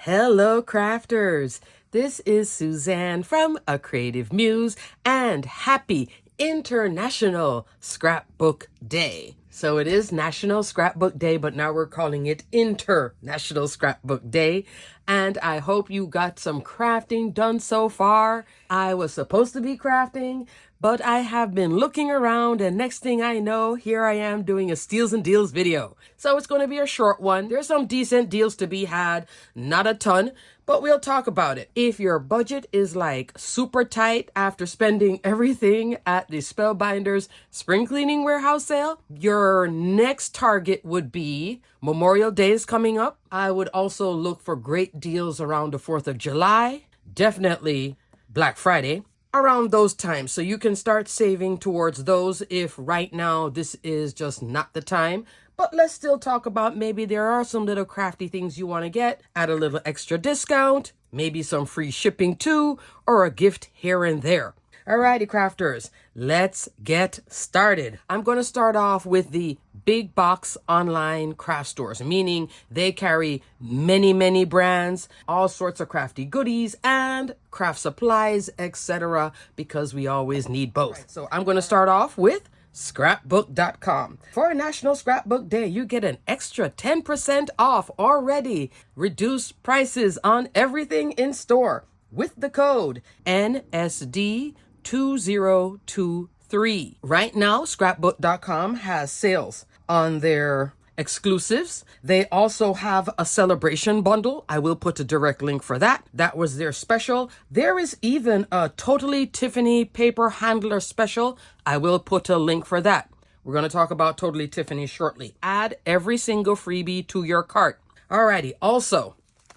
Hello, crafters. This is Suzanne from A Creative Muse, and happy International Scrapbook Day. So it is National Scrapbook Day, but now we're calling it International Scrapbook Day. And I hope you got some crafting done so far. I was supposed to be crafting, but I have been looking around, and next thing I know, here I am doing a Steals and Deals video. So it's going to be a short one. There's some decent deals to be had, not a ton, but we'll talk about it. If your budget is like super tight after spending everything at the Spellbinders spring cleaning warehouse sale, your next target would be Memorial Day is coming up. I would also look for great deals around the 4th of July, definitely Black Friday, around those times. So you can start saving towards those if right now this is just not the time. But let's still talk about maybe there are some little crafty things you want to get at a little extra discount, maybe some free shipping too, or a gift here and there. Alrighty, crafters, let's get started. I'm going to start off with the big box online craft stores, meaning they carry many brands, all sorts of crafty goodies and craft supplies, etc., because we always need both. So I'm going to start off with scrapbook.com. For National Scrapbook Day, you get an extra 10% off already. Reduced prices on everything in store with the code NSD2023. Right now, scrapbook.com has sales on their exclusives. They also have a celebration bundle. I will put a direct link for that. That was their special. There is even a Totally Tiffany paper handler special. I will put a link for that. We're going to talk about Totally Tiffany shortly. Add every single freebie to your cart. Alrighty. Also,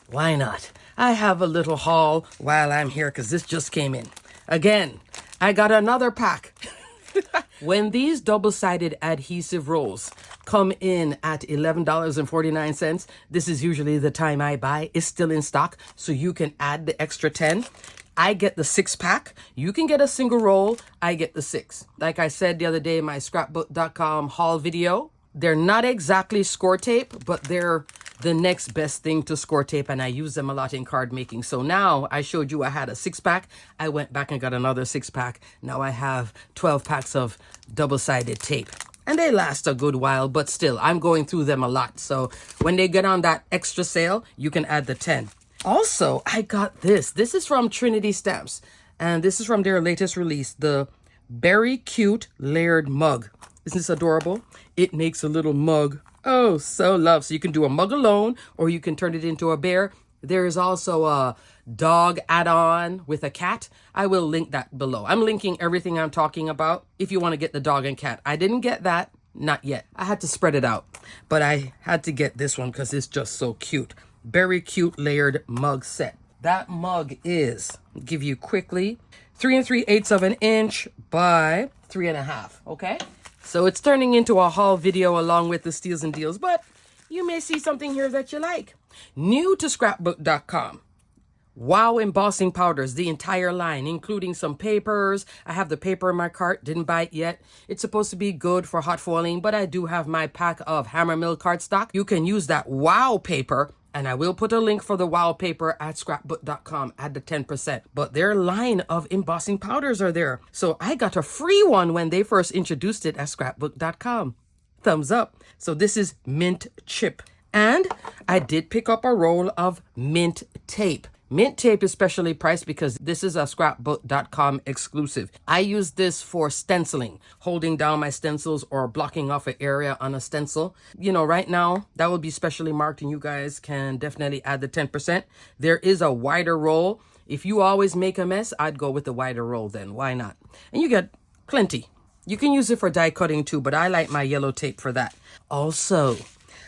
why not? I have a little haul while I'm here because this just came in. Again, I got another pack. When these double-sided adhesive rolls come in at $11.49, this is usually the time I buy. It's still in stock, so you can add the extra 10. I get the 6-pack. You can get a single roll. I get the 6. Like I said the other day in my scrapbook.com haul video, they're not exactly score tape, but they're the next best thing to score tape, and I use them a lot in card making. So now I showed you I had a 6-pack. I went back and got another 6-pack. Now I have 12 packs of double-sided tape. And they last a good while, but still, I'm going through them a lot. So when they get on that extra sale, you can add the 10. Also, I got this. This is from Trinity Stamps, and this is from their latest release, the Very Cute Layered Mug. Isn't this adorable? It makes a little mug. Oh, so lovely. So you can do a mug alone, or you can turn it into a bear. There is also a dog add-on with a cat. I will link that below. I'm linking everything I'm talking about if you want to get the dog and cat. I didn't get that. Not yet. I had to spread it out. But I had to get this one because it's just so cute. Very cute layered mug set. That mug is, I'll give you quickly, 3 3/8 of an inch by 3.5. Okay? So it's turning into a haul video along with the steals and deals, but you may see something here that you like. New to scrapbook.com. Wow embossing powders, the entire line, including some papers. I have the paper in my cart, didn't buy it yet. It's supposed to be good for hot foiling, but I do have my pack of Hammermill cardstock. You can use that Wow paper, and I will put a link for the Wow paper at scrapbook.com at the 10%. But their line of embossing powders are there. So I got a free one when they first introduced it at scrapbook.com. Thumbs up. So this is mint chip. And I did pick up a roll of mint tape. Mint tape is specially priced because this is a scrapbook.com exclusive. I use this for stenciling, holding down my stencils or blocking off an area on a stencil. You know, right now, that will be specially marked and you guys can definitely add the 10%. There is a wider roll. If you always make a mess, I'd go with the wider roll then. Why not? And you get plenty. You can use it for die cutting too, but I like my yellow tape for that. Also,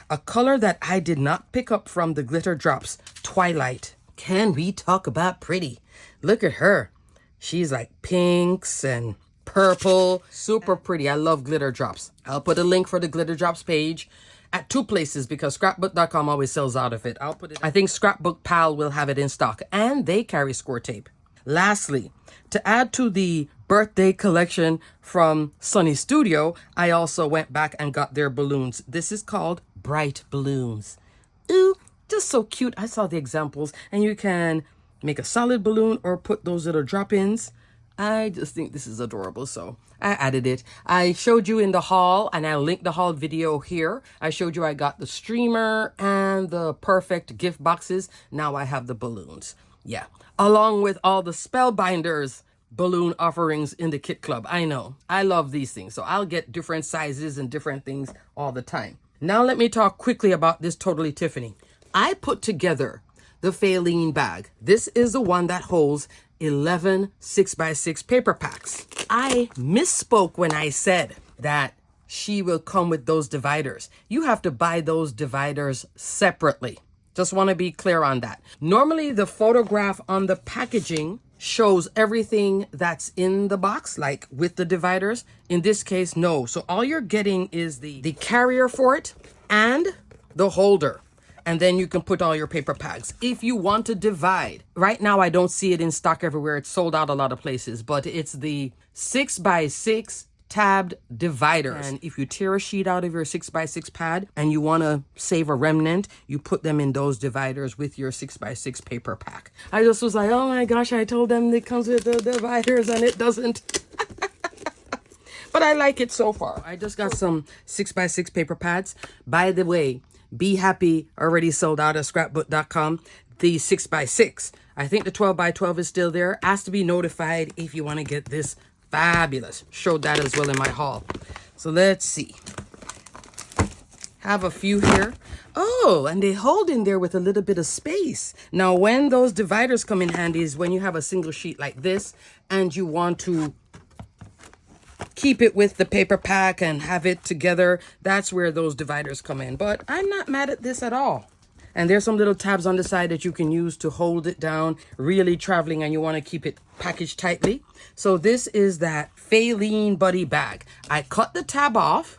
a color that I did not pick up from the Glitter Drops, Twilight. Can we talk about pretty? Look at her. She's like pinks and purple. Super pretty. I love glitter drops. I'll put a link for the glitter drops page at 2 places because scrapbook.com always sells out of it. I think Scrapbook Pal will have it in stock, and they carry score tape. Lastly, to add to the birthday collection from Sunny Studio, I also went back and got their balloons. This is called Bright Balloons. Ooh, Just so cute. I saw the examples, and you can make a solid balloon or put those little drop-ins. I just think this is adorable, so I added it. I showed you in the haul, and I linked the haul video here. I showed you I got the streamer and the perfect gift boxes. Now I have the balloons. Yeah, along with all the Spellbinders balloon offerings in the kit club. I know, I love these things, so I'll get different sizes and different things all the time. Now let me talk quickly about this Totally Tiffany. I put together the Faline bag. This is the one that holds 11 6x6 paper packs. I misspoke when I said that she will come with those dividers. You have to buy those dividers separately. Just want to be clear on that. Normally the photograph on the packaging shows everything that's in the box, like with the dividers. In this case, no. So all you're getting is the carrier for it and the holder. And then you can put all your paper packs. If you want to divide, right now I don't see it in stock everywhere. It's sold out a lot of places, but it's the 6x6 tabbed dividers. And if you tear a sheet out of your 6x6 pad and you want to save a remnant, you put them in those dividers with your 6x6 paper pack. I just was like, oh my gosh, I told them it comes with the dividers and it doesn't. But I like it so far. I just got some 6x6 paper pads. By the way, Be Happy already sold out at scrapbook.com. The 6x6. I think the 12x12 is still there. Ask to be notified if you want to get this fabulous. Showed that as well in my haul. So let's see. Have a few here. Oh, and they hold in there with a little bit of space. Now, when those dividers come in handy is when you have a single sheet like this and you want to keep it with the paper pack and have it together. That's where those dividers come in. But I'm not mad at this at all. And there's some little tabs on the side that you can use to hold it down, really traveling and you want to keep it packaged tightly. So this is that Faline Buddy bag. I cut the tab off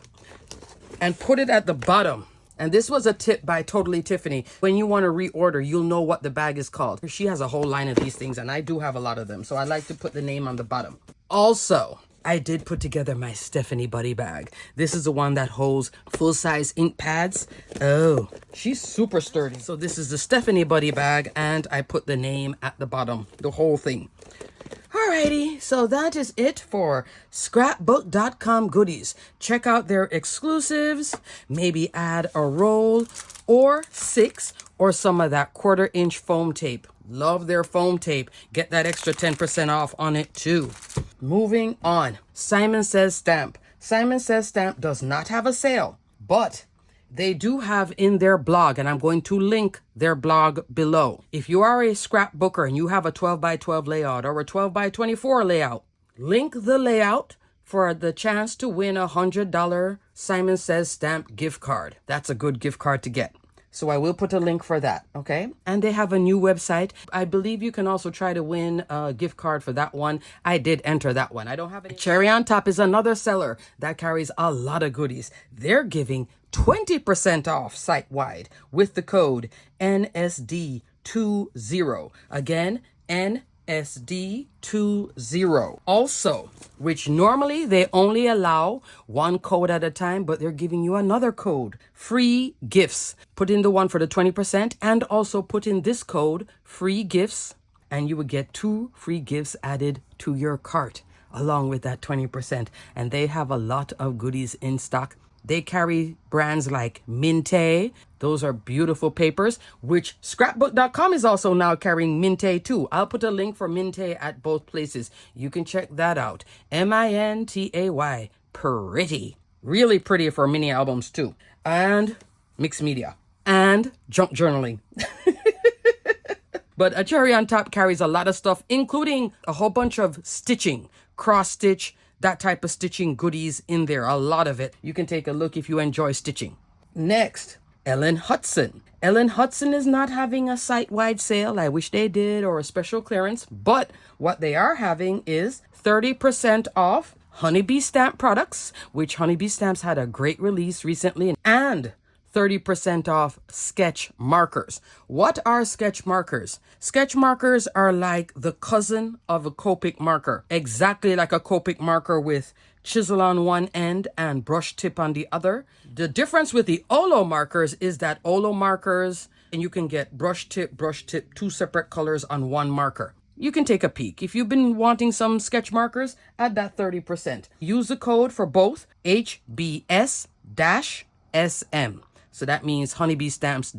and put it at the bottom. And this was a tip by Totally Tiffany. When you want to reorder, you'll know what the bag is called. She has a whole line of these things, and I do have a lot of them. So I like to put the name on the bottom. Also, I did put together my Stephanie Buddy bag. This is the one that holds full-size ink pads. Oh, she's super sturdy. So this is the Stephanie Buddy bag, and I put the name at the bottom, the whole thing. Alrighty, so that is it for scrapbook.com goodies. Check out their exclusives, maybe add a roll or 6 or some of that 1/4-inch foam tape. Love their foam tape. Get that extra 10% off on it too. Moving on. Simon Says Stamp. Simon Says Stamp does not have a sale, but they do have in their blog, and I'm going to link their blog below. If you are a scrapbooker and you have a 12x12 layout or a 12x24 layout, link the layout for the chance to win a $100 Simon Says Stamp gift card. That's a good gift card to get. So I will put a link for that, okay? And they have a new website. I believe you can also try to win a gift card for that one. I did enter that one. I don't have any. Cherry on Top is another seller that carries a lot of goodies. They're giving 20% off site-wide with the code NSD20. Again, NSD20. Also, which normally they only allow one code at a time, but they're giving you another code. Free gifts. Put in the one for the 20% and also put in this code, free gifts, and you would get 2 free gifts added to your cart along with that 20%. And they have a lot of goodies in stock. They carry brands like Minte. Those are beautiful papers, which scrapbook.com is also now carrying Minte too. I'll put a link for Minte at both places. You can check that out. Mintay. Pretty. Really pretty for mini albums too. And mixed media. And junk journaling. But a Cherry on Top carries a lot of stuff, including a whole bunch of stitching, cross stitch, that type of stitching goodies in there. A lot of it. You can take a look if you enjoy stitching. Next, Hutson. Hutson is not having a site-wide sale. I wish they did, or a special clearance. But what they are having is 30% off Honeybee Stamp products, which Honeybee Stamps had a great release recently, and 30% off sketch markers. What are sketch markers? Sketch markers are like the cousin of a Copic marker. Exactly like a Copic marker with chisel on one end and brush tip on the other. The difference with the Olo markers is that Olo markers and you can get brush tip, 2 separate colors on one marker. You can take a peek. If you've been wanting some sketch markers, add that 30%. Use the code for both HBS-SM. So that means Honeybee Stamps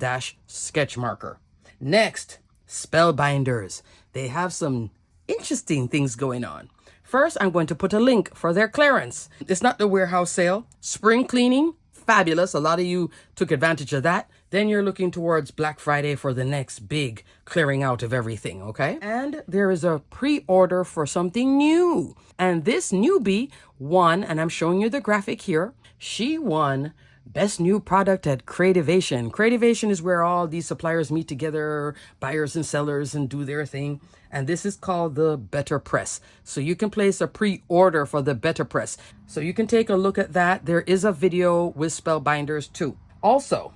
sketch marker. Next, Spellbinders. They have some interesting things going on. First, I'm going to put a link for their clearance. It's not the warehouse sale. Spring cleaning, fabulous. A lot of you took advantage of that. Then you're looking towards Black Friday for the next big clearing out of everything, okay? And there is a pre-order for something new. And this newbie won, and I'm showing you the graphic here. She won Best New Product at Creativation. Creativation is where all these suppliers meet together, buyers and sellers, and do their thing. And this is called the Better Press. So you can place a pre-order for the Better Press. So you can take a look at that. There is a video with Spellbinders too. Also,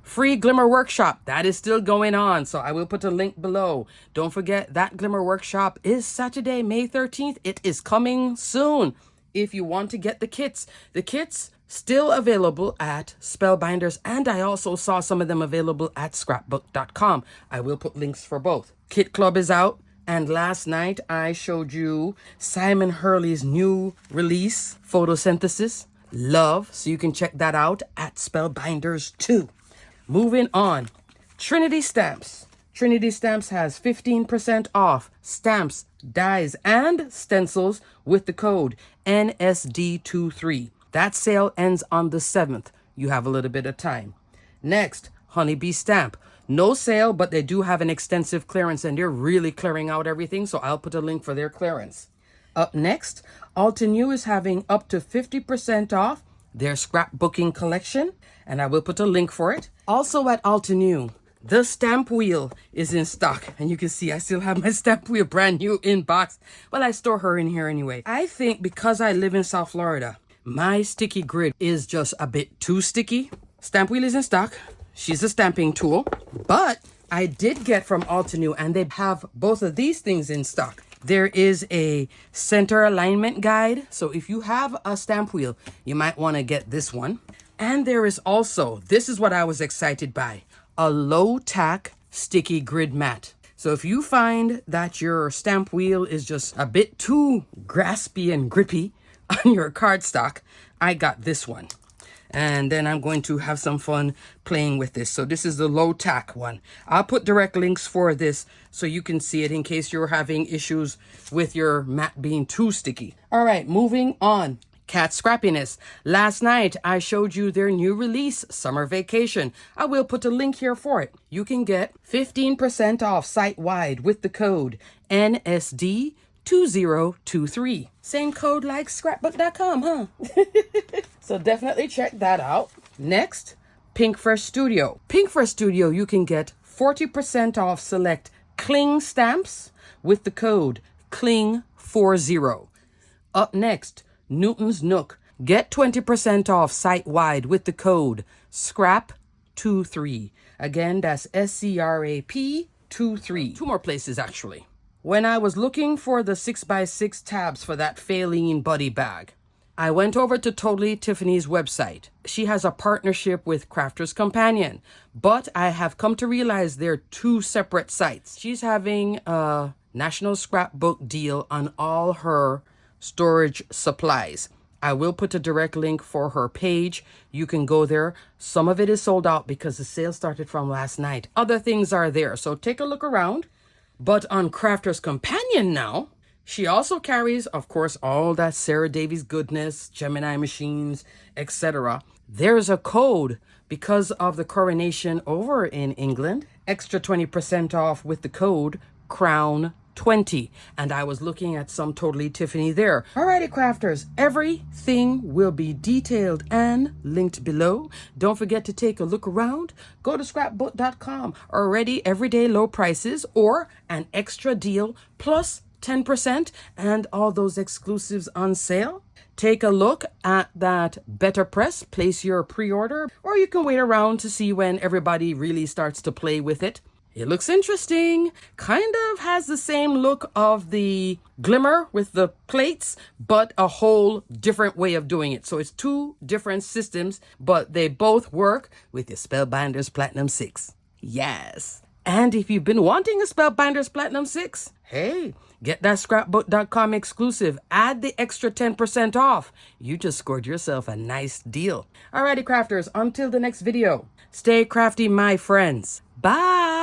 free Glimmer workshop. That is still going on. So I will put a link below. Don't forget that Glimmer workshop is Saturday, May 13th. It is coming soon. If you want to get the kits still available at Spellbinders, and I also saw some of them available at scrapbook.com. I will put links for both. Kit Club is out, and last night I showed you Simon Hurley's new release, Photosynthesis, Love, so you can check that out at Spellbinders too. Moving on, Trinity Stamps. Trinity Stamps has 15% off stamps, dies, and stencils with the code NSD23. That sale ends on the 7th. You have a little bit of time. Next, Honeybee Stamp. No sale, but they do have an extensive clearance, and they're really clearing out everything, so I'll put a link for their clearance. Up next, Altenew is having up to 50% off their scrapbooking collection, and I will put a link for it. Also at Altenew, the stamp wheel is in stock, and you can see I still have my stamp wheel brand new in box. Well, I store her in here anyway. I think because I live in South Florida, my sticky grid is just a bit too sticky. Stamp wheel is in stock. She's a stamping tool, but I did get from Altenew, and they have both of these things in stock. There is a center alignment guide. So if you have a stamp wheel, you might want to get this one. And there is also, this is what I was excited by, a low tack sticky grid mat. So if you find that your stamp wheel is just a bit too graspy and grippy on your cardstock, I got this one. And then I'm going to have some fun playing with this. So this is the low tack one. I'll put direct links for this so you can see it in case you're having issues with your mat being too sticky. All right, moving on. Cat Scrappiness. Last night, I showed you their new release, Summer Vacation. I will put a link here for it. You can get 15% off site-wide with the code NSD2023. Same code like scrapbook.com, huh? So definitely check that out. Next, Pinkfresh Studio. Pinkfresh Studio, you can get 40% off select Cling stamps with the code CLING40. Up next, Newton's Nook. Get 20% off site-wide with the code SCRAP23. Again, that's SCRAP23. 2 more places, actually. When I was looking for the 6x6 tabs for that Faline buddy bag, I went over to Totally Tiffany's website. She has a partnership with Crafter's Companion, but I have come to realize they're 2 separate sites. She's having a National Scrapbook deal on all her storage supplies. I will put a direct link for her page. You can go there. Some of it is sold out because the sale started from last night. Other things are there, so take a look around. But on Crafter's Companion now, she also carries, of course, all that Sarah Davies goodness, Gemini machines, etc. There's a code because of the coronation over in England. Extra 20% off with the code CROWN20. And I was looking at some Totally Tiffany there. Alrighty, crafters, everything will be detailed and linked below. Don't forget to take a look around. Go to scrapbook.com. Already everyday low prices or an extra deal plus 10% and all those exclusives on sale. Take a look at that Better Press, place your pre-order, or you can wait around to see when everybody really starts to play with it. It looks interesting. Kind of has the same look of the Glimmer with the plates, but a whole different way of doing it. So it's 2 different systems, but they both work with your Spellbinders Platinum 6. Yes. And if you've been wanting a Spellbinders Platinum 6, hey, get that scrapbook.com exclusive. Add the extra 10% off. You just scored yourself a nice deal. Alrighty, crafters, until the next video. Stay crafty, my friends. Bye.